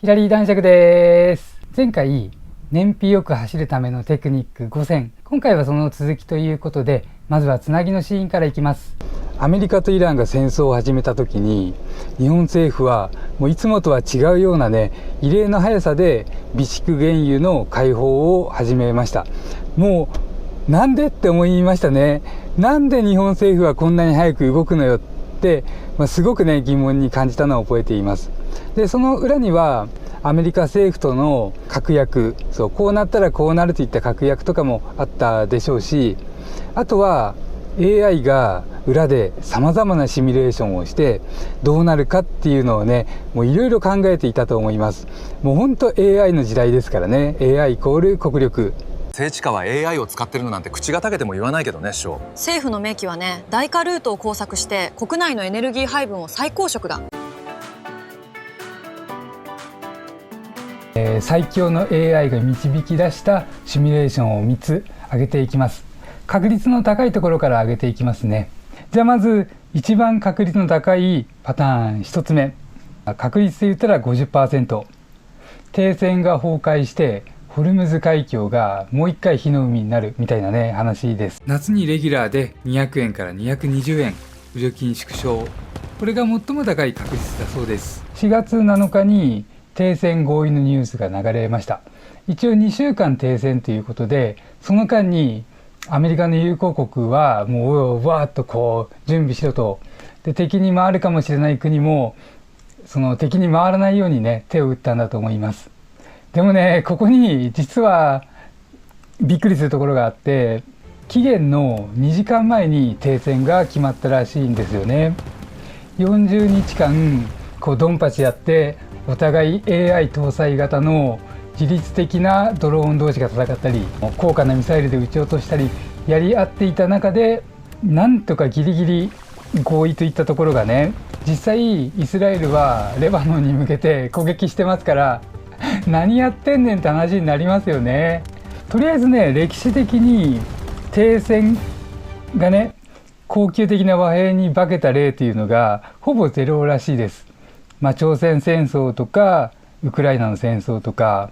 ヒラリー男爵です。前回燃費よく走るためのテクニック5選、今回はその続きということで、まずはつなぎのシーンからいきます。アメリカとイランが戦争を始めた時に、日本政府はもういつもとは違うようなね、異例の速さで備蓄原油の開放を始めました。もうなんでって思いましたね。なんで日本政府はこんなに早く動くのよって、すごくね疑問に感じたのを覚えています。でその裏にはアメリカ政府との確約、こうなったらこうなるといった確約とかもあったでしょうし、あとは AI が裏でさまざまなシミュレーションをしてどうなるかっていうのをね、もういろいろ考えていたと思います。もう本当 AI の時代ですからね。 AI イコール国力。政治家は AI を使ってるのなんて口がたけても言わないけどね、師匠。政府の明記はね、代価ルートを工作して国内のエネルギー配分を最高色だ。最強の AI が導き出したシミュレーションを3つ挙げていきます。確率の高いところから挙げていきますね。じゃあまず一番確率の高いパターン1つ目、確率で言ったら 50%。 停戦が崩壊してホルムズ海峡がもう一回火の海になるみたいなね話です。夏にレギュラーで200円から220円、補助金縮小、これが最も高い確率だそうです。4月7日に停戦合意のニュースが流れました。一応2週間停戦ということで、その間にアメリカの友好国はもうわーっとこう準備しろと。で敵に回るかもしれない国もその敵に回らないようにね手を打ったんだと思います。でもね、ここに実はびっくりするところがあって、期限の2時間前に停戦が決まったらしいんですよね。40日間こうドンパチやってお互い AI 搭載型の自律的なドローン同士が戦ったり、高価なミサイルで撃ち落としたりやり合っていた中で、なんとかギリギリ合意といったところがね、実際イスラエルはレバノンに向けて攻撃してますから何やってんねんって話になりますよね。とりあえずね、歴史的に停戦がね恒久的な和平に化けた例というのがほぼゼロらしいです。朝鮮戦争とかウクライナの戦争とか、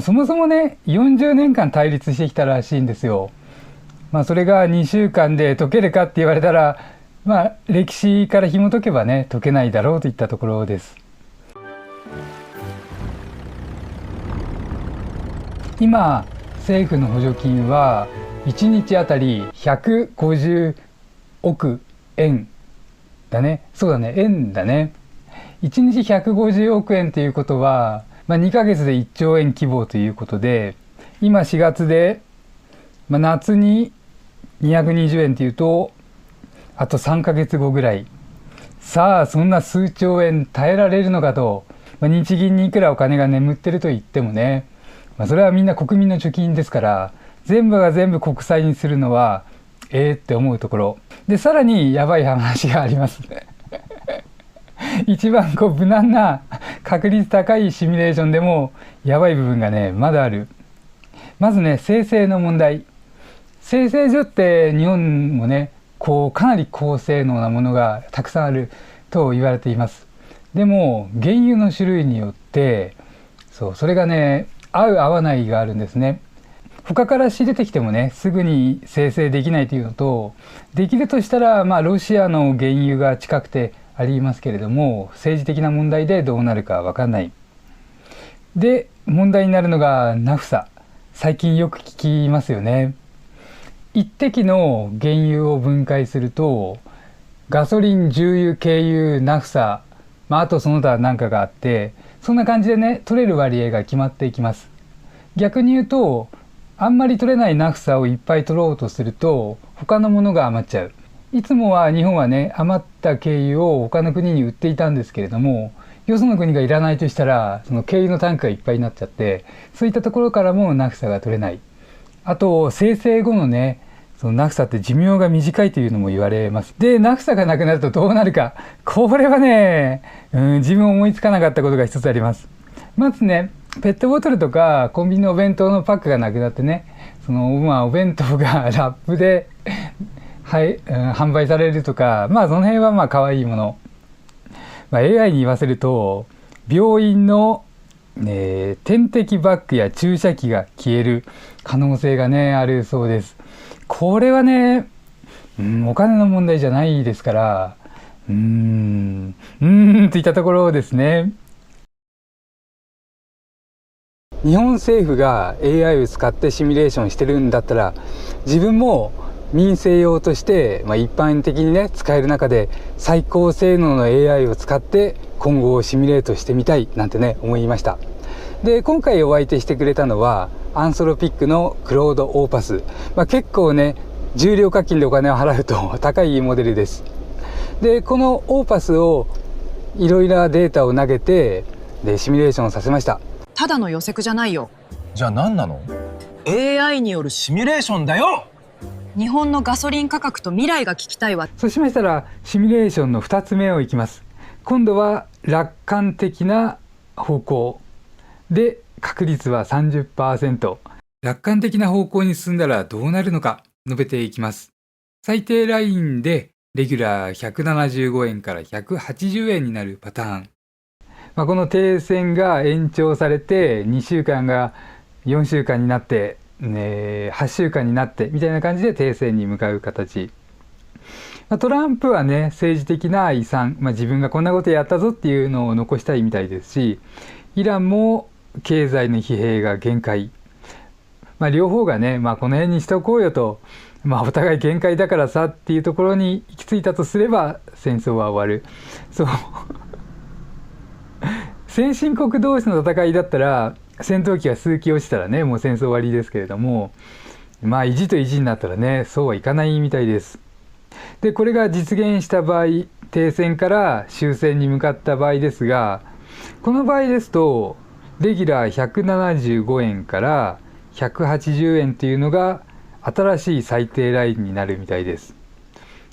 そもそもね40年間対立してきたらしいんですよ。それが2週間で解けるかって言われたら、歴史から紐解けばね解けないだろうといったところです。今政府の補助金は1日あたり150億円だね。そうだね、円だね。1日150億円ということは、2ヶ月で1兆円規模ということで、今4月で、夏に220円というとあと3ヶ月後ぐらい。さあそんな数兆円耐えられるのかと。日銀にいくらお金が眠ってると言ってもね、それはみんな国民の貯金ですから、全部が全部国債にするのはって思うところで、さらにやばい話があります一番無難な確率高いシミュレーションでもやばい部分がねまだある。まずね、生成の問題。生成所って日本もねかなり高性能なものがたくさんあると言われています。でも原油の種類によってそれがね合う合わないがあるんですね。他から仕入れてきてもねすぐに生成できないというのと、できるとしたらロシアの原油が近くてありますけれども、政治的な問題でどうなるか分かんない。で問題になるのがナフサ。最近よく聞きますよね。一滴の原油を分解するとガソリン、重油、軽油、ナフサ、あとその他なんかがあって、そんな感じでね取れる割合が決まっていきます。逆に言うとあんまり取れないナフサをいっぱい取ろうとすると他のものが余っちゃう。いつもは日本はね余った軽油を他の国に売っていたんですけれども、よその国がいらないとしたらその軽油のタンクがいっぱいになっちゃって、そういったところからもナフサが取れない。あと生成後のねそのナフサって寿命が短いというのも言われます。でナフサがなくなるとどうなるか、これはね、自分思いつかなかったことが一つあります。まずね、ペットボトルとかコンビニのお弁当のパックがなくなってね、お弁当がラップで販売されるとか、その辺は可愛いもの。AI に言わせると病院の点滴バッグや注射器が消える可能性がねあるそうです。これはね、お金の問題じゃないですから、といったところですね。日本政府が AI を使ってシミュレーションしてるんだったら、自分も民生用として、一般的にね使える中で最高性能の AI を使って今後をシミュレートしてみたいなんてね思いました。で今回お相手してくれたのはアンソロピックのクロードオーパス、結構ね重量課金でお金を払うと高いモデルです。でこのオーパスをいろいろなデータを投げてでシミュレーションさせました。ただの予測じゃないよ。じゃあ何なの？ AI によるシミュレーションだよ。日本のガソリン価格と未来が聞きたいわ。そうしましたらシミュレーションの2つ目をいきます。今度は楽観的な方向で確率は 30%。 楽観的な方向に進んだらどうなるのか述べていきます。最低ラインでレギュラー175円から180円になるパターン、この停戦が延長されて2週間が4週間になって8週間になってみたいな感じで停戦に向かう形。トランプはね政治的な遺産、自分がこんなことやったぞっていうのを残したいみたいですし、イランも経済の疲弊が限界、両方がね、この辺にしとこうよと、お互い限界だからさっていうところに行き着いたとすれば戦争は終わる。そう先進国同士の戦いだったら戦闘機が数機落ちたらねもう戦争終わりですけれども、意地と意地になったらねそうはいかないみたいです。でこれが実現した場合、停戦から終戦に向かった場合ですが、この場合ですとレギュラー175円から180円というのが新しい最低ラインになるみたいです。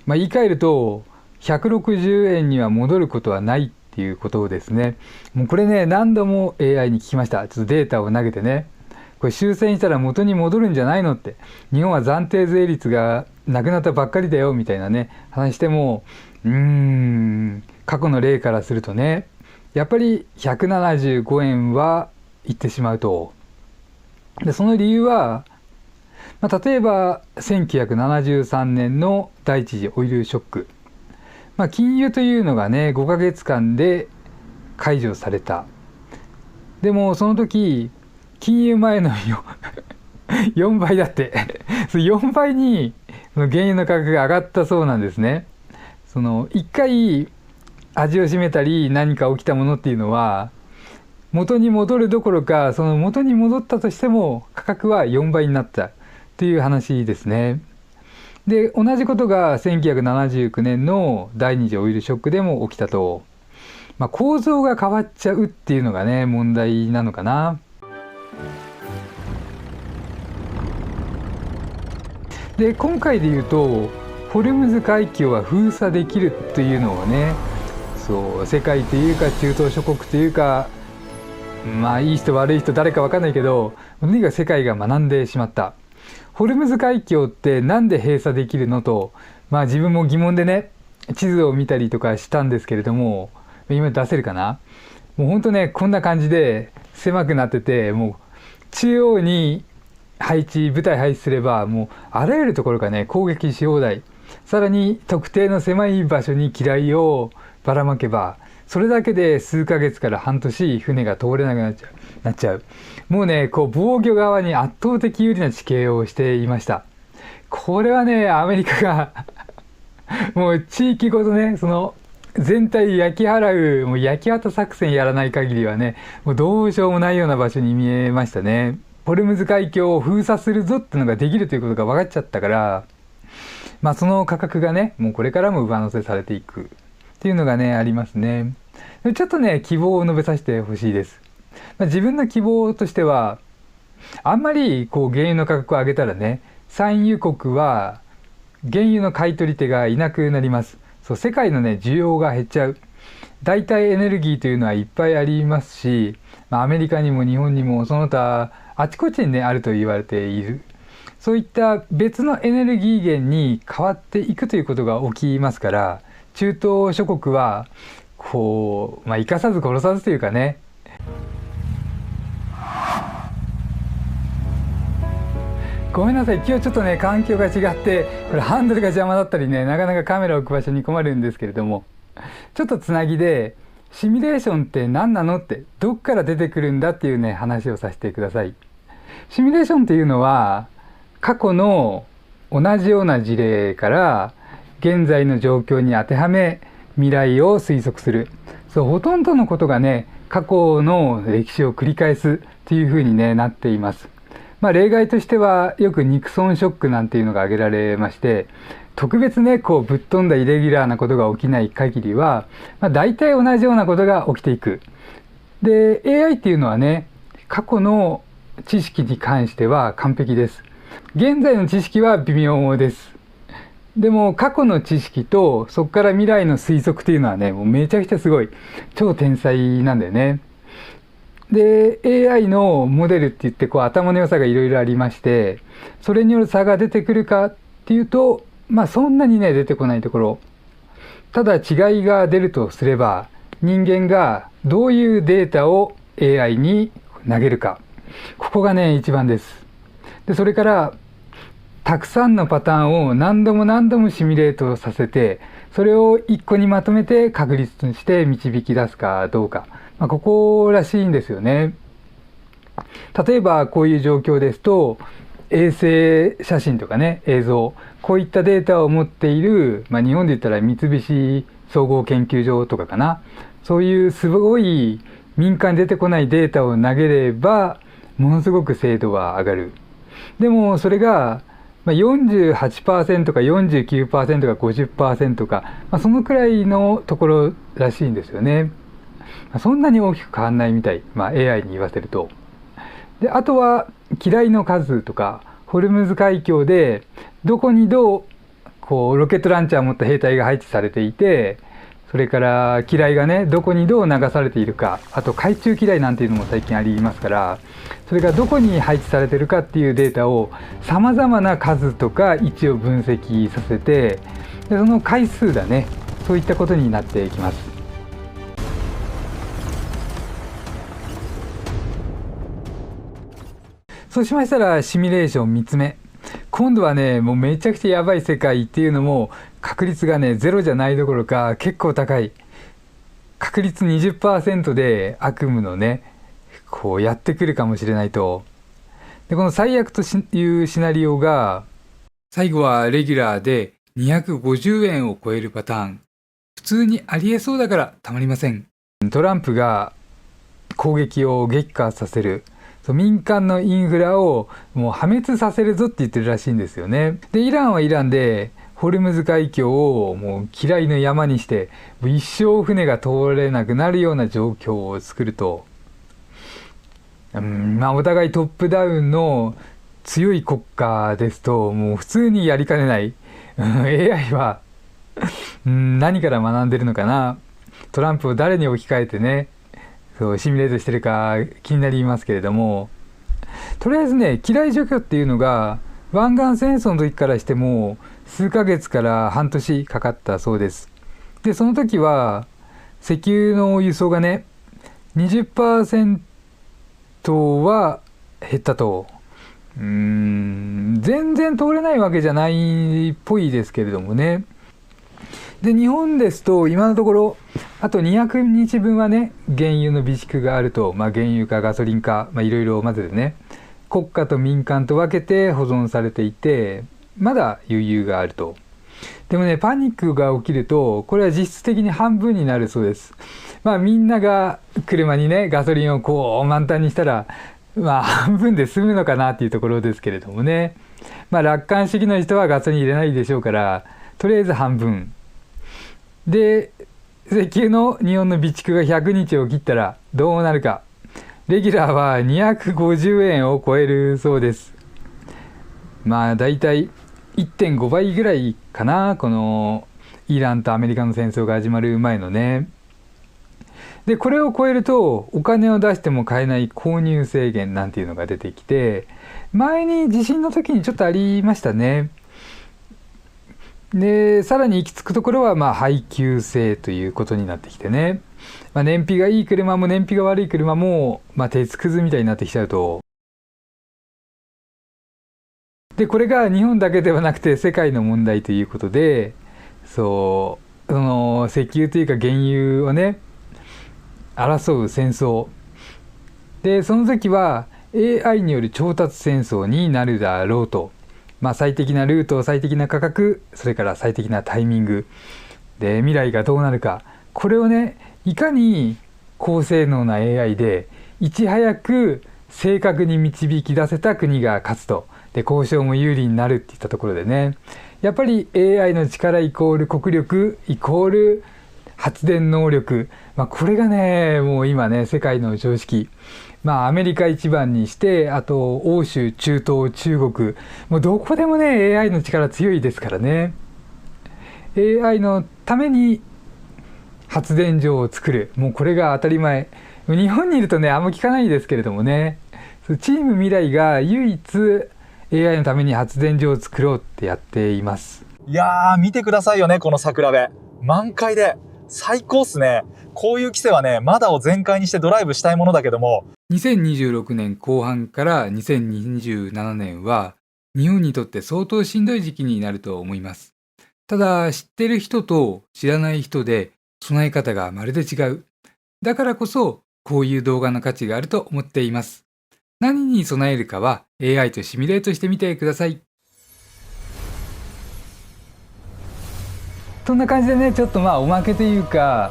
言い換えると160円には戻ることはないっていうことですね。もうこれね何度も AI に聞きました。ちょっとデータを投げてね、これ終戦したら元に戻るんじゃないのって、日本は暫定税率がなくなったばっかりだよみたいなね話しても、過去の例からするとねやっぱり175円はいってしまうと。でその理由は、例えば1973年の第一次オイルショック、禁輸というのがね5ヶ月間で解除された。でもその時金融前の4倍だって4倍に原油の価格が上がったそうなんですね。その1回味を占めたり何か起きたものっていうのは元に戻るどころか、その元に戻ったとしても価格は4倍になったっていう話ですね。で同じことが1979年の第二次オイルショックでも起きたと。構造が変わっちゃうっていうのがね問題なのかな。で今回で言うとホルムズ海峡は封鎖できるというのをね、そう世界というか中東諸国というか、いい人悪い人誰か分かんないけど、とにかく世界が学んでしまった。ホルムズ海峡ってなんで閉鎖できるのと、自分も疑問でね地図を見たりとかしたんですけれども、今出せるかな。もうほんとねこんな感じで狭くなってて、もう中央に部隊配置すればもうあらゆるところがね攻撃し放題。さらに特定の狭い場所に機雷をばらまけば、それだけで数ヶ月から半年船が通れなくなっちゃう。もうね防御側に圧倒的有利な地形をしていました。これはねアメリカがもう地域ごとねその全体焼き払う、もう焼き畑作戦やらない限りはねもうどうしようもないような場所に見えましたね。ホルムズ海峡を封鎖するぞってのができるということが分かっちゃったから、その価格がねもうこれからも上乗せされていくっていうのがねありますね。ちょっとね希望を述べさせてほしいです。自分の希望としては、あんまり原油の価格を上げたらね産油国は原油の買い取り手がいなくなります。そう世界のね需要が減っちゃう。代替エネルギーというのはいっぱいありますし、アメリカにも日本にもその他あちこちにねあると言われている。そういった別のエネルギー源に変わっていくということが起きますから、中東諸国は生かさず殺さずというかね、ごめんなさい、今日ちょっとね環境が違って、これハンドルが邪魔だったりね、なかなかカメラを置く場所に困るんですけれども、ちょっとつなぎでシミュレーションって何なのって、どっから出てくるんだっていうね話をさせてください。シミュレーションっていうのは、過去の同じような事例から現在の状況に当てはめ未来を推測する。そう、ほとんどのことがね過去の歴史を繰り返すっていう風にねなっています。例外としてはよくニクソンショックなんていうのが挙げられまして、特別ねこうぶっ飛んだイレギュラーなことが起きない限りは、大体同じようなことが起きていく。で AI っていうのはね、過去の知識に関しては完璧です。現在の知識は微妙です。でも過去の知識とそこから未来の推測っていうのはね、もうめちゃくちゃすごい超天才なんだよね。で AI のモデルって言ってこう頭の良さがいろいろありまして、それによる差が出てくるかっていうと、そんなにね出てこないところ。ただ違いが出るとすれば、人間がどういうデータを AI に投げるか、ここがね一番です。でそれからたくさんのパターンを何度も何度もシミュレートさせて、それを一個にまとめて確率にして導き出すかどうか、ここらしいんですよね。例えばこういう状況ですと、衛星写真とかね映像、こういったデータを持っている、日本で言ったら三菱総合研究所とかかな、そういうすごい民間に出てこないデータを投げればものすごく精度は上がる。でもそれが48% か 49% か 50% か、そのくらいのところらしいんですよね。そんなに大きく変わんないみたい、AI に言わせると。であとは機雷の数とか、ホルムズ海峡でどこにどうこうロケットランチャーを持った兵隊が配置されていて、それから機雷がねどこにどう流されているか、あと海中機雷なんていうのも最近ありますから、それがどこに配置されているかっていうデータをさまざまな数とか位置を分析させて、でその回数だね、そういったことになっていきます。そうしましたらシミュレーション3つ目。今度はねもうめちゃくちゃやばい世界っていうのも、確率がねゼロじゃないどころか結構高い。確率 20% で悪夢のねこうやってくるかもしれないと。でこの最悪というシナリオが、最後はレギュラーで250円を超えるパターン。普通にありえそうだからたまりません。トランプが攻撃を激化させる。民間のインフラをもう破滅させるぞって言ってるらしいんですよね。でイランはイランでホルムズ海峡をもう嫌いの山にして、一生船が通れなくなるような状況を作ると、お互いトップダウンの強い国家ですともう普通にやりかねない。AI は何から学んでるのかな。トランプを誰に置き換えてねそうシミュレートしてるか気になりますけれども、とりあえずね機雷除去っていうのが湾岸戦争の時からしても数ヶ月から半年かかったそうです。でその時は石油の輸送がね 20% は減ったと。全然通れないわけじゃないっぽいですけれどもね。で日本ですと今のところあと200日分はね原油の備蓄があると、原油かガソリンかいろいろ混ぜてね国家と民間と分けて保存されていて、まだ余裕があると。でもねパニックが起きるとこれは実質的に半分になるそうです。みんなが車にねガソリンをこう満タンにしたら半分で済むのかなっていうところですけれどもね。楽観主義の人はガソリン入れないでしょうから、とりあえず半分で、石油の日本の備蓄が100日を切ったらどうなるか。レギュラーは250円を超えるそうです。だいたい 1.5 倍ぐらいかな、このイランとアメリカの戦争が始まる前のね。でこれを超えるとお金を出しても買えない購入制限なんていうのが出てきて、前に地震の時にちょっとありましたね。でさらに行き着くところは配給制ということになってきてね、燃費がいい車も燃費が悪い車も、鉄くずみたいになってきちゃうと、でこれが日本だけではなくて世界の問題ということで、その石油というか原油をね争う戦争で、その時は AI による調達戦争になるだろうと、最適なルート、最適な価格、それから最適なタイミングで未来がどうなるか、これをねいかに高性能な AI でいち早く正確に導き出せた国が勝つと、で交渉も有利になるっていったところでね、やっぱり AI の力イコール国力イコール発電能力、これがねもう今ね世界の常識、アメリカ一番にして、あと欧州、中東、中国、もうどこでもね AI の力強いですからね。 AI のために発電所を作る、もうこれが当たり前。日本にいるとねあんま聞かないですけれどもね、チーム未来が唯一 AI のために発電所を作ろうってやっています。いやー、見てくださいよね、この桜べ。満開で最高っすね。こういう季節はね、まだを全開にしてドライブしたいものだけども、2026年後半から2027年は日本にとって相当しんどい時期になると思います。ただ知ってる人と知らない人で備え方がまるで違う。だからこそこういう動画の価値があると思っています。何に備えるかは AI とシミュレートしてみてください。そんな感じでね、ちょっとおまけというか、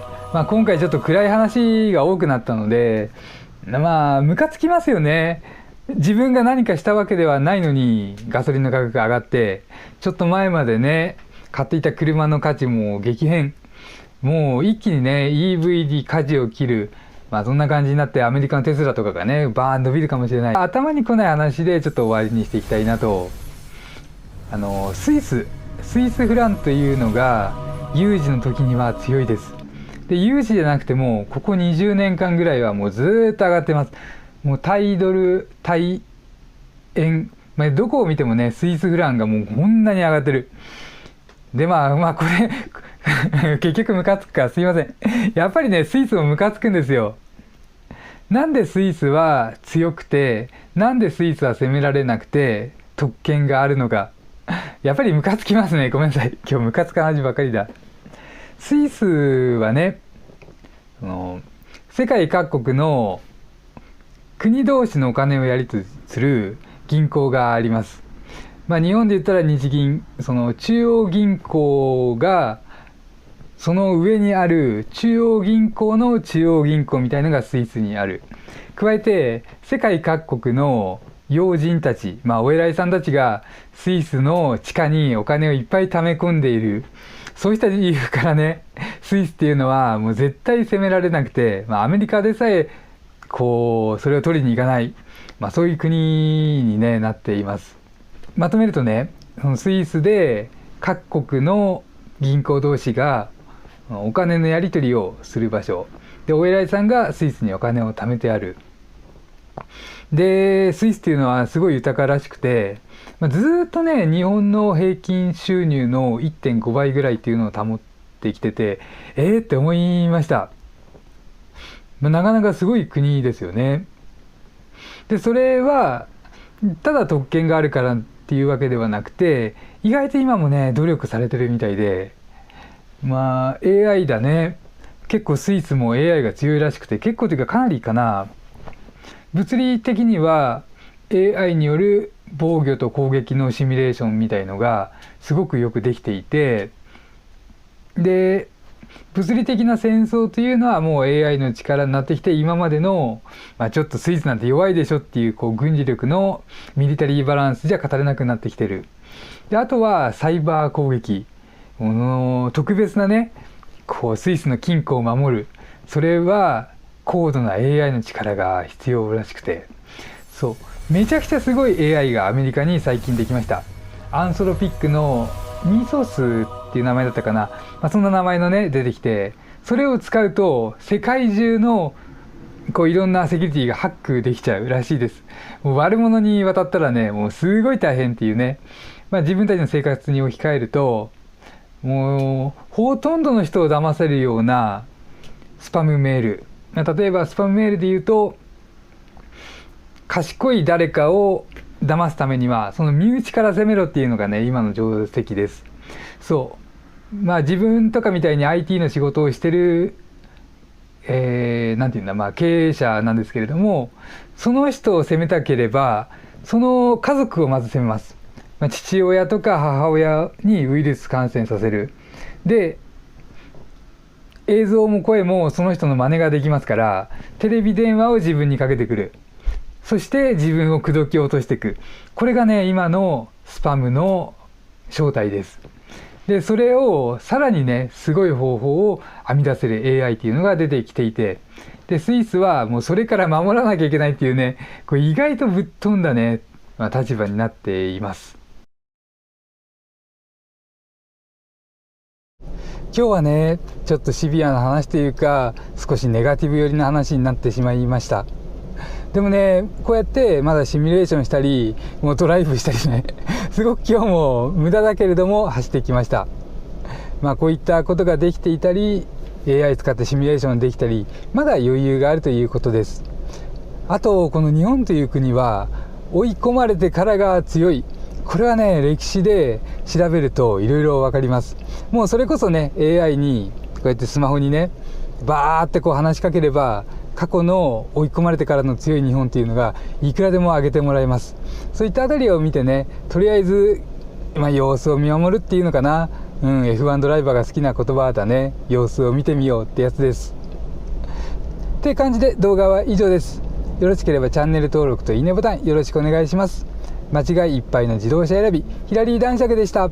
今回ちょっと暗い話が多くなったので、ムカつきますよね。自分が何かしたわけではないのにガソリンの価格が上がって、ちょっと前までね買っていた車の価値も激変、もう一気にね EV に舵を切る、そんな感じになって、アメリカのテスラとかがねバーン伸びるかもしれない。頭に来ない話でちょっと終わりにしていきたいなと。スイスフランというのが有事の時には強いです。で有事じゃなくてもここ20年間ぐらいはもうずーっと上がってます。もうタイドル、タイ円、どこを見てもねスイスフランがもうこんなに上がってる。でこれ結局ムカつくか、すいません。やっぱりねスイスもムカつくんですよ。なんでスイスは強くて、なんでスイスは攻められなくて特権があるのか、やっぱりムカつきますね。ごめんなさい、今日ムカつか話ばっかりだ。スイスはね、世界各国の国同士のお金をやり取りする銀行があります。日本で言ったら日銀、その中央銀行がその上にある中央銀行の中央銀行みたいのがスイスにある。加えて世界各国の要人たち、お偉いさんたちがスイスの地下にお金をいっぱい溜め込んでいる。そうした理由からね、スイスっていうのはもう絶対攻められなくて、アメリカでさえそれを取りに行かない、そういう国に、なっています。まとめるとね、そのスイスで各国の銀行同士がお金のやり取りをする場所で、お偉いさんがスイスにお金を貯めてある。でスイスっていうのはすごい豊からしくて、ずっとね日本の平均収入の 1.5 倍ぐらいっていうのを保ってきてて、って思いました。なかなかすごい国ですよね。でそれはただ特権があるからっていうわけではなくて、意外と今もね努力されてるみたいで、AI だね、結構スイスも AI が強いらしくて、結構というかかなりかな、物理的には AI による防御と攻撃のシミュレーションみたいのがすごくよくできていて、で物理的な戦争というのはもう AI の力になってきて、今までの、ちょっとスイスなんて弱いでしょっていう、軍事力のミリタリーバランスじゃ語れなくなってきてる。であとはサイバー攻撃、特別なねスイスの金庫を守る、それは高度な AI の力が必要らしくて、めちゃくちゃすごい AI がアメリカに最近できました。アンソロピックのミソスっていう名前だったかな、そんな名前のね出てきて、それを使うと世界中のいろんなセキュリティがハックできちゃうらしいです。もう悪者に渡ったらねもうすごい大変っていうね、自分たちの生活に置き換えると、もうほとんどの人を騙せるようなスパムメール、例えばスパムメールで言うと、賢い誰かを騙すためにはその身内から攻めろっていうのがね今の定石です。そう自分とかみたいに IT の仕事をしてるなんていうんだ経営者なんですけれども、その人を責めたければその家族をまず責めます。父親とか母親にウイルス感染させる。で映像も声もその人の真似ができますから、テレビ電話を自分にかけてくる。そして自分を口説き落としていく。これがね今のスパムの正体です。でそれをさらにねすごい方法を編み出せる AI っていうのが出てきていて、でスイスはもうそれから守らなきゃいけないっていうね、これ意外とぶっ飛んだね、立場になっています。今日はねちょっとシビアな話というか少しネガティブ寄りな話になってしまいました。でもねこうやってまだシミュレーションしたりもうドライブしたりねすごく今日も無駄だけれども走ってきました。こういったことができていたり AI 使ってシミュレーションできたりまだ余裕があるということです。あとこの日本という国は追い込まれてからが強い。これはね歴史で調べるといろいろ分かります。もうそれこそね AI にこうやってスマホにねバーってこう話しかければ過去の追い込まれてからの強い日本っていうのがいくらでも挙げてもらえます。そういったあたりを見てねとりあえず、様子を見守るっていうのかな、F1 ドライバーが好きな言葉だね。様子を見てみようってやつです。って感じで動画は以上です。よろしければチャンネル登録といいねボタンよろしくお願いします。間違いいっぱいの自動車選びヒラリー男爵でした。